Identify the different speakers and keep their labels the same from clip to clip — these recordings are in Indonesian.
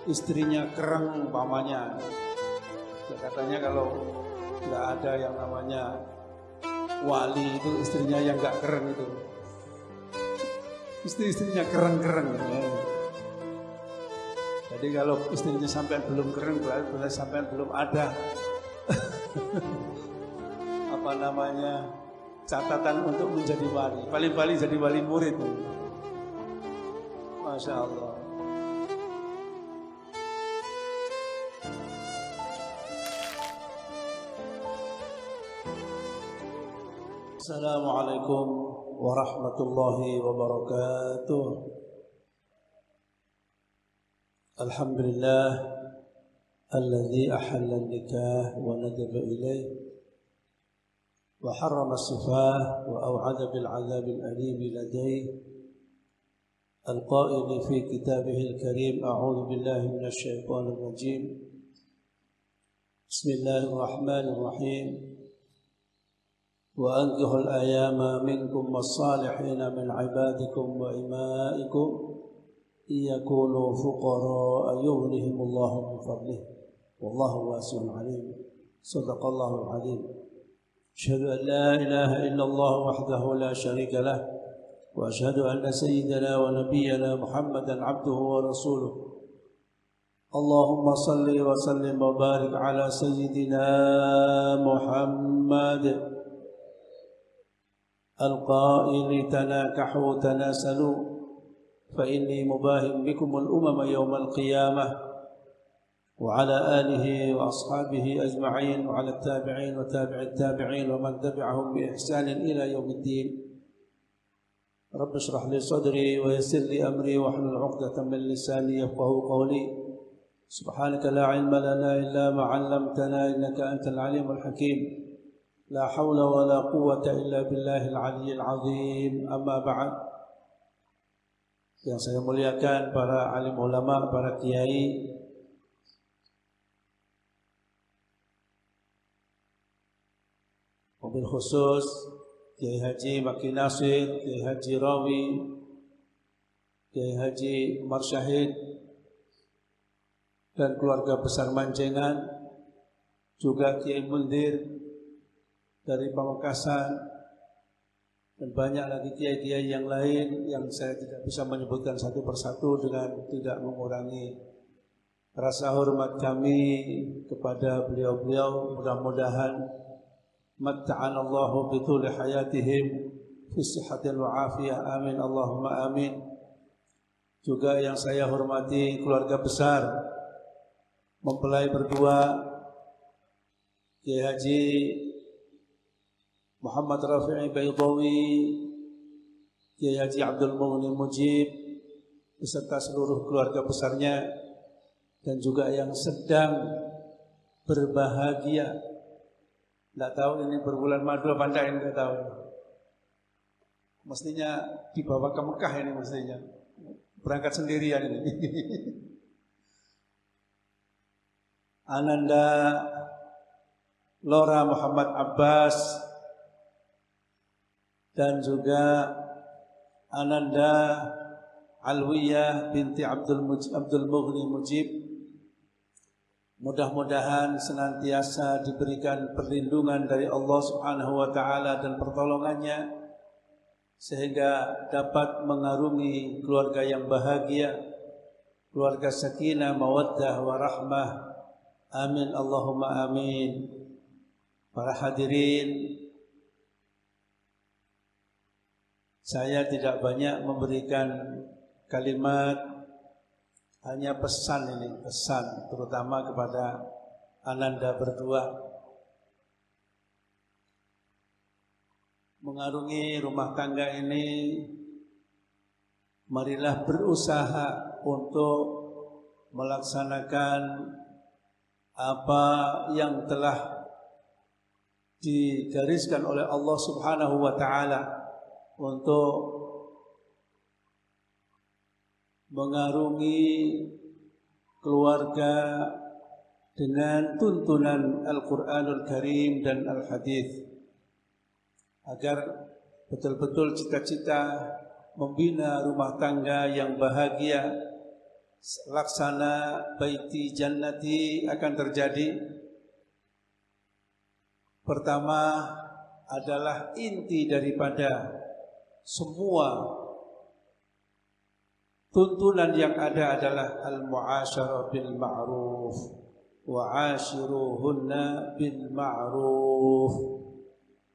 Speaker 1: istrinya kereng umpamanya. Ya katanya kalau nggak ada yang namanya wali itu istrinya yang nggak kereng itu. Istrinya kereng-kereng. Ya. Jadi kalau istrinya sampai belum kering berarti sampai belum ada apa namanya catatan untuk menjadi wali. Paling-paling jadi wali murid. Masya Allah. Assalamualaikum warahmatullahi wabarakatuh. Alhamdulillah alladzi ahalla an-nikah wa nadaba ilayh wa harrama as-sifah wa aw'ada bil 'adzab al-alim ladayh al-qa'il fi kitabih al-karim a'udzu billahi minasy syaithanir rajim. Bismillahir rahim. وأنكحوا الأيام منكم والصالحين من عبادكم وإمائكم إن يكونوا فقراء يغنهم الله من فضله والله واسع عليم. صدق الله العظيم. أشهد أن لا إله إلا الله وحده لا شريك له وأشهد أن سيدنا ونبينا محمدا عبده ورسوله. اللهم صل وسلم وبارك على سيدنا محمد القائل تناكحوا تناسلوا فإني مباهٍ بكم الأمم يوم القيامة وعلى آله وأصحابه أجمعين وعلى التابعين وتابع التابعين ومن تبعهم بإحسان إلى يوم الدين. رب اشرح لي صدري ويسر لي أمري واحلل عقدة من لساني يفقهوا قولي. سبحانك لا علم لنا إلا ما علمتنا إنك أنت العليم الحكيم. La haula wa la quwwata illa billahil aliyyil azim. Amma ba'd. Yang saya muliakan para alim ulama, para kiai, wabil khusus Kiai Haji Maki Nasir, Kiai Haji Rawi, Kiai Haji Umar Syahid dan keluarga besar Manjengan, juga Kiai Mundir dari Pamekasan, dan banyak lagi kiai-kiai yang lain yang saya tidak bisa menyebutkan satu persatu dengan tidak mengurangi rasa hormat kami kepada beliau-beliau. Mudah-mudahan matta'anallahu bituli hayatihim fi sihhatin wa afiyah, amin Allahumma amin. Juga yang saya hormati keluarga besar mempelai berdua, Kiai Haji Muhammad Rafi'i Baydawi, Kiai Haji Abdul Mughni Mujib beserta seluruh keluarga besarnya, dan juga yang sedang berbahagia. Tidak tahu ini berbulan madu apa enggak, ini tidak tahu. Mestinya dibawa ke Mekah ini, mestinya berangkat sendirian ini. Ananda Lora Muhammad Abbas dan juga Ananda Alwiyah binti Abdul Mughni Mujib, mudah-mudahan senantiasa diberikan perlindungan dari Allah Subhanahu wa taala dan pertolongannya sehingga dapat mengarungi keluarga yang bahagia, keluarga sakinah, mawaddah, warahmah. Amin Allahumma amin. Para hadirin, saya tidak banyak memberikan kalimat, hanya pesan ini, pesan terutama kepada Ananda berdua. Mengarungi rumah tangga ini, marilah berusaha untuk melaksanakan apa yang telah digariskan oleh Allah Subhanahu wa taala untuk mengarungi keluarga dengan tuntunan Al-Quranul Karim dan Al-Hadis, agar betul-betul cita-cita membina rumah tangga yang bahagia laksana baiti jannati akan terjadi. Pertama adalah inti daripada semua tuntunan yang ada adalah al-mu'asyarah bil ma'ruf wa 'ashiruhunna bil ma'ruf.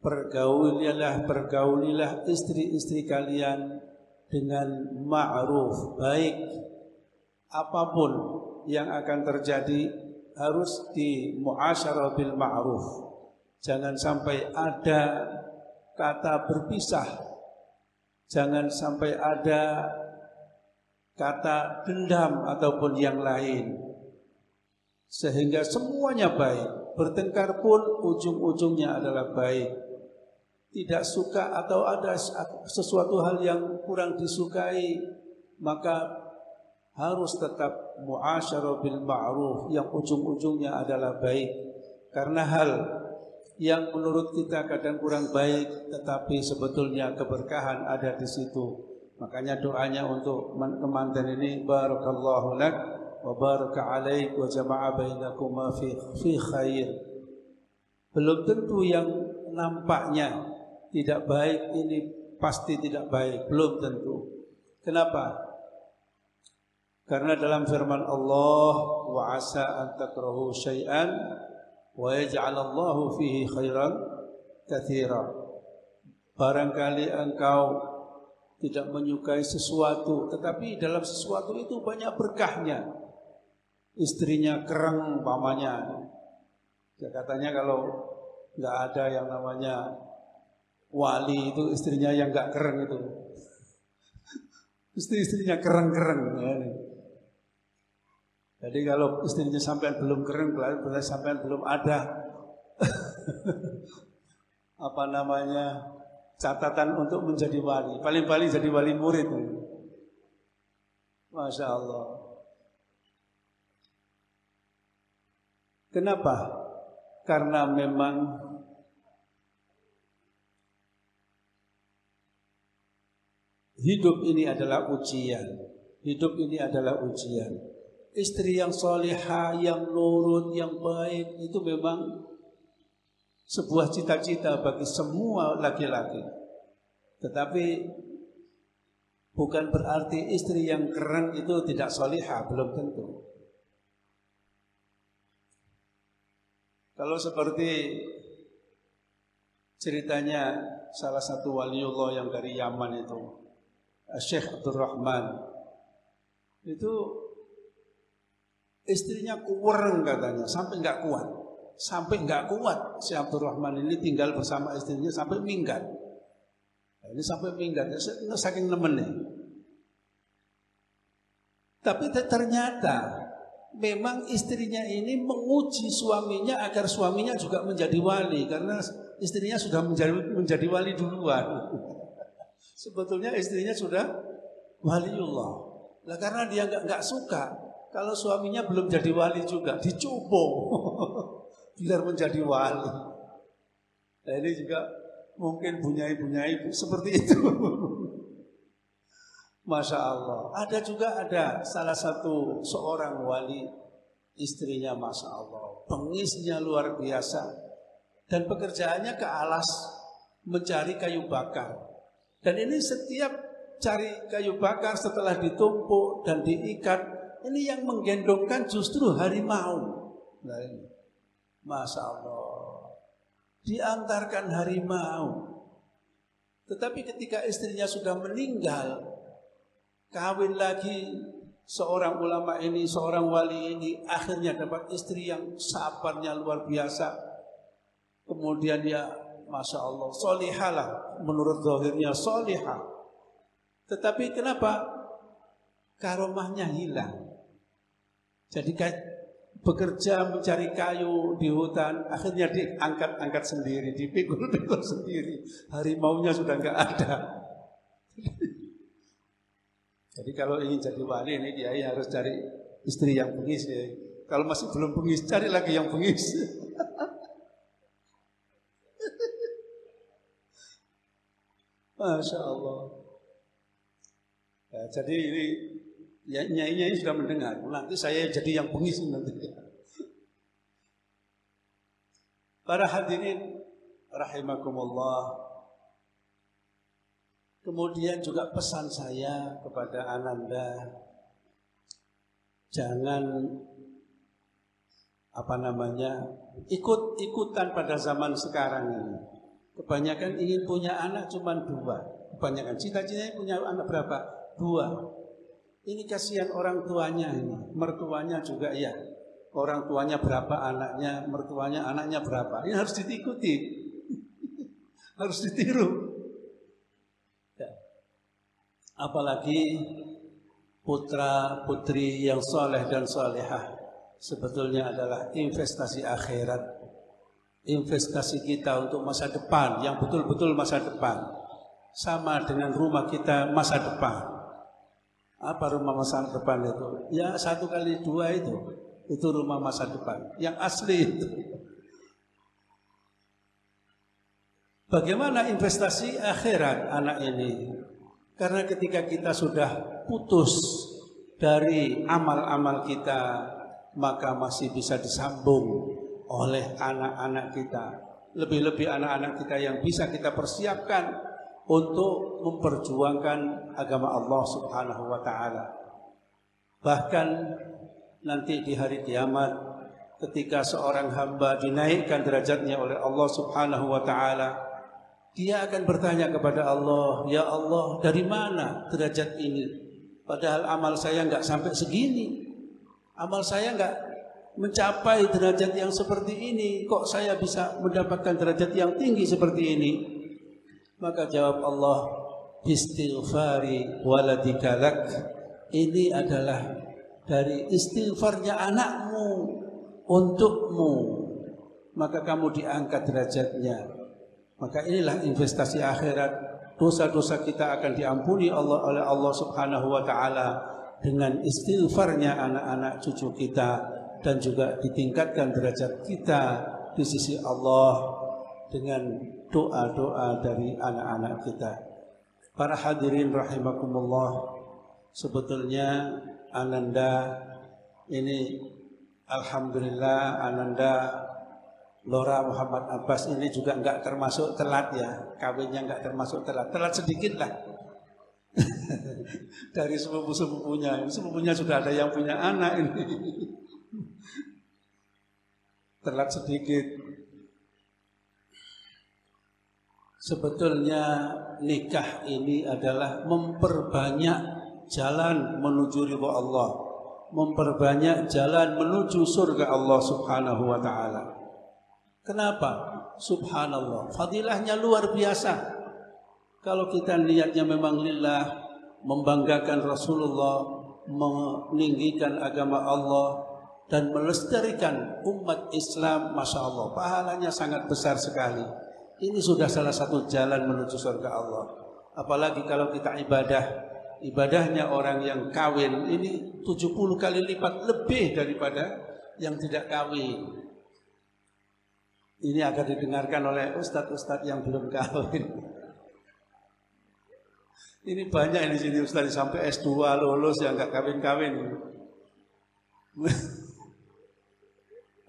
Speaker 1: Pergaulilah istri-istri kalian dengan ma'ruf, baik. Apapun yang akan terjadi harus di mu'asyarah bil ma'ruf. Jangan sampai ada kata berpisah. Jangan sampai ada kata dendam ataupun yang lain. Sehingga semuanya baik. Bertengkar pun ujung-ujungnya adalah baik. Tidak suka atau ada sesuatu hal yang kurang disukai, maka harus tetap mu'asyarah bil ma'ruf yang ujung-ujungnya adalah baik. Karena hal yang menurut kita kadang kurang baik, tetapi sebetulnya keberkahan ada di situ. Makanya doanya untuk kemanten ini, barakallahu lak wa baraka alaik wa jama'a bainakuma fi khair. Belum tentu yang nampaknya tidak baik ini pasti tidak baik, belum tentu. Kenapa? Karena dalam firman Allah, wa asa an takrahu syai'an wa yaj'alallahu fihi khairan katsira. Barangkali engkau tidak menyukai sesuatu, tetapi dalam sesuatu itu banyak berkahnya. Istrinya kereng umpamanya. Ya, katanya kalau nggak ada yang namanya wali itu istrinya yang nggak kereng itu. Istri-istrinya kereng-kereng ya. Jadi kalau istrinya sampean belum keren, berarti sampean belum ada apa namanya catatan untuk menjadi wali. Paling-paling jadi wali murid. Masya Allah. Kenapa? Karena memang hidup ini adalah ujian. Hidup ini adalah ujian. Istri yang solihah, yang nurut, yang baik itu memang sebuah cita-cita bagi semua laki-laki. Tetapi bukan berarti istri yang keren itu tidak solihah, belum tentu. Kalau seperti ceritanya salah satu waliullah yang dari Yaman itu, Syekh Abdurrahman, itu istrinya kuwereng katanya, sampai nggak kuat. Sampai nggak kuat si Abdurrahman ini tinggal bersama istrinya sampai minggat. Nah, ini sampai minggat, saking nemennya. Tapi ternyata memang istrinya ini menguji suaminya agar suaminya juga menjadi wali, karena istrinya sudah menjadi wali duluan. Sebetulnya istrinya sudah waliullah. Lah karena dia nggak suka kalau suaminya belum jadi wali juga, dicubung biar menjadi wali. Nah ini juga mungkin bunyai-bunyai seperti itu. Masya Allah. Ada juga salah satu seorang wali, istrinya Masya Allah, pengisnya luar biasa. Dan pekerjaannya ke alas mencari kayu bakar. Dan ini setiap cari kayu bakar setelah ditumpuk dan diikat, ini yang menggendongkan justru harimau. Nah ini, Masya Allah, diantarkan harimau. Tetapi ketika istrinya sudah meninggal, kawin lagi seorang ulama ini, seorang wali ini, akhirnya dapat istri yang sabarnya luar biasa. Kemudian dia, Masya Allah, solihah lah, menurut zahirnya solihah. Tetapi kenapa? Karomahnya hilang. Jadi bekerja mencari kayu di hutan, akhirnya diangkat-angkat sendiri, dipikul-pikul sendiri. Harimaunya sudah nggak ada. Jadi kalau ingin jadi wali ini dia harus cari istri yang bengis ya. Kalau masih belum bengis, cari lagi yang bengis. Masya Allah. Ya, jadi ini Ya, nyai sudah mendengar. Nanti saya jadi yang bengis nanti. Para hadirin rahimakumullah. Kemudian juga pesan saya kepada Ananda, jangan ikut-ikutan pada zaman sekarang ini. Kebanyakan ingin punya anak cuma 2. Kebanyakan cita-citanya punya anak berapa? 2. Ini kasihan orang tuanya ini, mertuanya juga ya. Orang tuanya berapa anaknya, mertuanya anaknya berapa. Ini harus diikuti, harus ditiru. Apalagi putra putri yang soleh dan solehah sebetulnya adalah investasi akhirat, investasi kita untuk masa depan yang betul-betul masa depan, sama dengan rumah kita masa depan. Apa rumah masa depan itu? Ya 1x2 itu rumah masa depan yang asli itu. Bagaimana investasi akhirat anak ini? Karena ketika kita sudah putus dari amal-amal kita, maka masih bisa disambung oleh anak-anak kita. Lebih-lebih anak-anak kita yang bisa kita persiapkan untuk memperjuangkan agama Allah Subhanahu wa ta'ala. Bahkan nanti di hari kiamat, ketika seorang hamba dinaikkan derajatnya oleh Allah Subhanahu wa ta'ala, dia akan bertanya kepada Allah, ya Allah, dari mana derajat ini? Padahal amal saya nggak sampai segini. Amal saya nggak mencapai derajat yang seperti ini. Kok saya bisa mendapatkan derajat yang tinggi seperti ini? Maka jawab Allah, istighfari waladika lak. Ini adalah dari istighfarnya anakmu untukmu. Maka kamu diangkat derajatnya. Maka inilah investasi akhirat. Dosa-dosa kita akan diampuni oleh Allah Subhanahu wa ta'ala dengan istighfarnya anak-anak cucu kita, dan juga ditingkatkan derajat kita di sisi Allah dengan doa-doa dari anak-anak kita. Para hadirin rahimakumullah, sebetulnya Ananda ini alhamdulillah, Ananda Lora Muhammad Abbas ini juga enggak termasuk telat ya. Kawinnya enggak termasuk telat. Telat sedikit lah. Dari sepupu-sepupunya. Sepupunya sudah ada yang punya anak ini. Telat sedikit. Sebetulnya nikah ini adalah memperbanyak jalan menuju ridha Allah. Memperbanyak jalan menuju surga Allah Subhanahu wa ta'ala. Kenapa? Subhanallah, fadilahnya luar biasa. Kalau kita niatnya memang lillah, membanggakan Rasulullah, meninggikan agama Allah, dan melestarikan umat Islam, Masya Allah, pahalanya sangat besar sekali. Ini sudah salah satu jalan menuju surga Allah. Apalagi kalau kita ibadahnya orang yang kawin, ini 70 kali lipat lebih daripada yang tidak kawin. Ini akan didengarkan oleh ustadz-ustadz yang belum kawin. Ini banyak di sini ustadz sampai S2 lulus yang nggak kawin-kawin.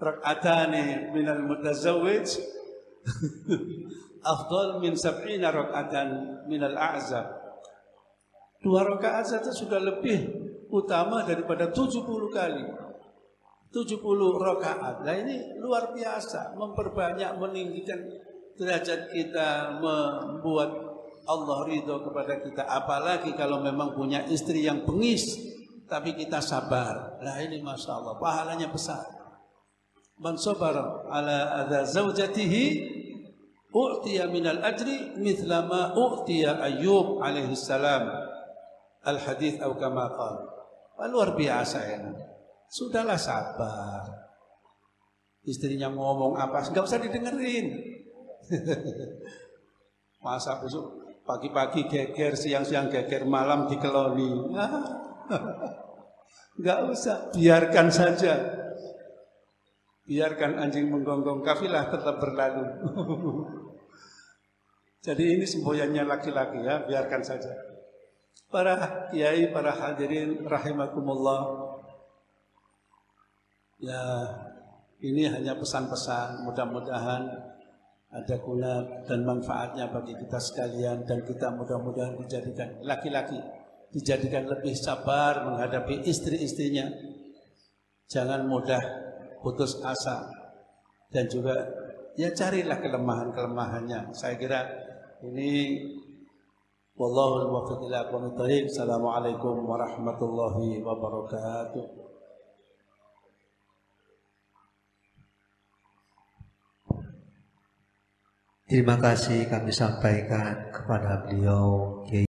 Speaker 1: Rak'atani minal mutazawwij afdal min 70 rak'atan minal a'zab. 2 rakaat saja sudah lebih utama daripada 70 kali. 70 rakaat. Nah ini luar biasa, memperbanyak, meninggikan derajat kita, membuat Allah ridho kepada kita. Apalagi kalau memang punya istri yang bengis, tapi kita sabar. Nah ini Masya Allah, pahalanya besar. Man sabara ala adha zawjatihi u'tiya minal ajri mithla ma u'tiya Ayyub alaihi salam. Al-hadith atau kama qala. Luar biasa ya. Sudahlah sabar. Istrinya ngomong apa, nggak usah didengerin. Masa besok pagi-pagi geger, siang-siang geger, malam dikeloni. Nggak usah, biarkan saja. Biarkan anjing menggonggong, kafilah tetap berlalu. Jadi ini semboyannya laki-laki ya, biarkan saja. Para kiai, para hadirin rahimakumullah. Ya, ini hanya pesan-pesan, mudah-mudahan ada guna dan manfaatnya bagi kita sekalian, dan kita mudah-mudahan dijadikan laki-laki, dijadikan lebih sabar menghadapi istri-istrinya. Jangan mudah putus asa, dan juga ya carilah kelemahan-kelemahannya. Saya kira ini wallahul muwaffiq ila aqwamit thoriq. Assalamualaikum warahmatullahi wabarakatuh.
Speaker 2: Terima kasih kami sampaikan kepada beliau